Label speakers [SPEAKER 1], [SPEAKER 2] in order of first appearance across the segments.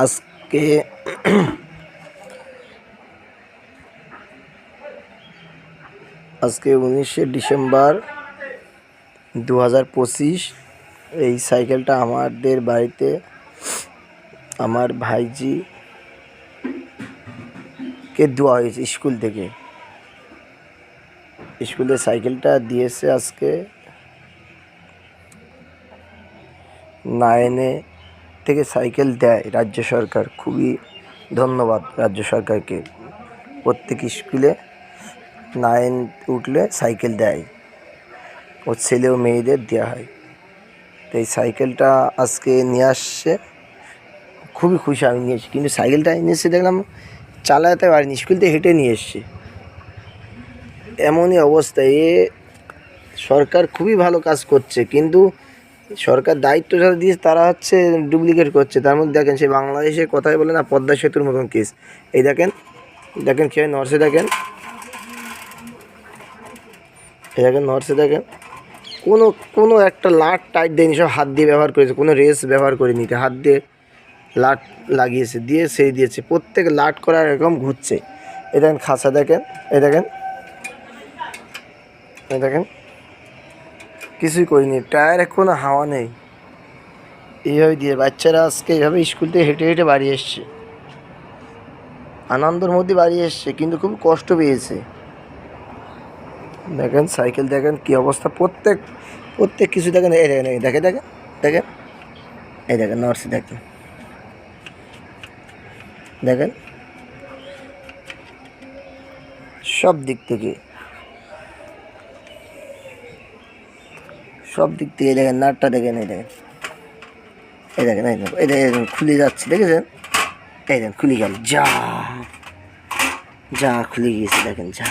[SPEAKER 1] আজকে আজকে 19শে ডিসেম্বর 2025। এই সাইকেলটা আমাদের বাড়িতে আমার ভাইজিকে দেওয়া হয়েছে স্কুল থেকে। স্কুলে সাইকেলটা দিয়েছে আজকে 9 থেকে সাইকেল দেয় রাজ্য সরকার। খুবই ধন্যবাদ রাজ্য সরকারকে। প্রত্যেক স্কুলে 9 উঠলে সাইকেল দেয়, ওর ছেলে ও মেয়েদের দেওয়া হয়। তো এই সাইকেলটা আজকে নিয়ে আসছে, খুবই খুশি আমি নিয়েছি। কিন্তু সাইকেলটা এনেছে দেখলাম চালাতে পারিনি, স্কুল থেকে হেঁটে নিয়ে এসছে। এমনই অবস্থা। সরকার খুবই ভালো কাজ করছে, কিন্তু সরকার দায়িত্ব যারা দিয়েছে তারা হচ্ছে ডুপ্লিকেট করছে। তার মধ্যে দেখেন সে বাংলাদেশে কথাই বলে না, পদ্মা সেতুর মতন কেস। এই দেখেন দেখেন খেয়ে নর্সে দেখেন, এই দেখেন নর্সে দেখেন, কোনো একটা লাট টাইট দেয়নি, সব হাত দিয়ে ব্যবহার করেছে। কোনো রেস ব্যবহার করেনি, হাত দিয়ে লাট লাগিয়েছে, দিয়ে সেই দিয়েছে। প্রত্যেক লাট করা এরকম ঘুরছে। এই দেখেন খাঁচা দেখেন, এই দেখেন, এই দেখেন কিছুই করিনি, টায়ারে কোনো হাওয়া নেই। এইভাবে দিয়ে বাচ্চারা আজকে এইভাবে স্কুল থেকে হেঁটে হেঁটে বাড়ি এসছে, আনন্দের মধ্যে বাড়ি এসছে, কিন্তু খুব কষ্ট পেয়েছে। দেখেন সাইকেল দেখেন কী অবস্থা, প্রত্যেক কিছু দেখেন। এই দেখেন, এই দেখেন দেখেন দেখেন, এই দেখেন নর্সি দেখেন, দেখেন সব দিক থেকে দেখেন। নাটটা দেখেন, এই দেখেন, এই দেখেন, এই দেখেন খুলে যাচ্ছে, দেখেছেন? এই দেখেন খুলে গেল, যা খুলে গিয়েছে, দেখেন যা।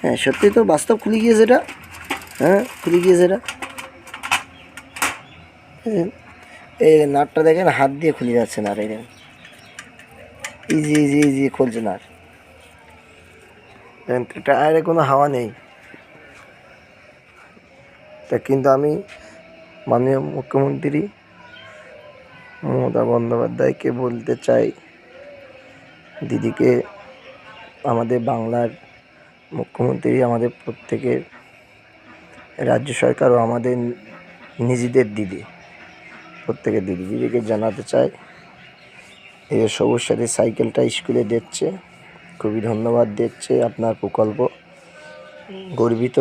[SPEAKER 1] হ্যাঁ সত্যি তো, বাস্তব খুলে গিয়েছে এটা। হ্যাঁ খুলে গিয়েছে এটা। এই নাটটা দেখেন হাত দিয়ে খুলে যাচ্ছে না, আর এই দেখেন ইজি ইজি ইজি খুলছে না। দেখেন টায়ারে কোনো হাওয়া নেই। তা কিন্তু আমি মাননীয় মুখ্যমন্ত্রী মমতা বন্দ্যোপাধ্যায়কে বলতে চাই, দিদিকে, আমাদের বাংলার মুখ্যমন্ত্রী, আমাদের প্রত্যেকের রাজ্য সরকার ও আমাদের নিজেদের প্রত্যেকের দিদিকে জানাতে চাই, এই সবুজ সাথী সাইকেলটা স্কুলে দিচ্ছে, খুবই ধন্যবাদ দিচ্ছে। আপনার প্রকল্প গর্বিত।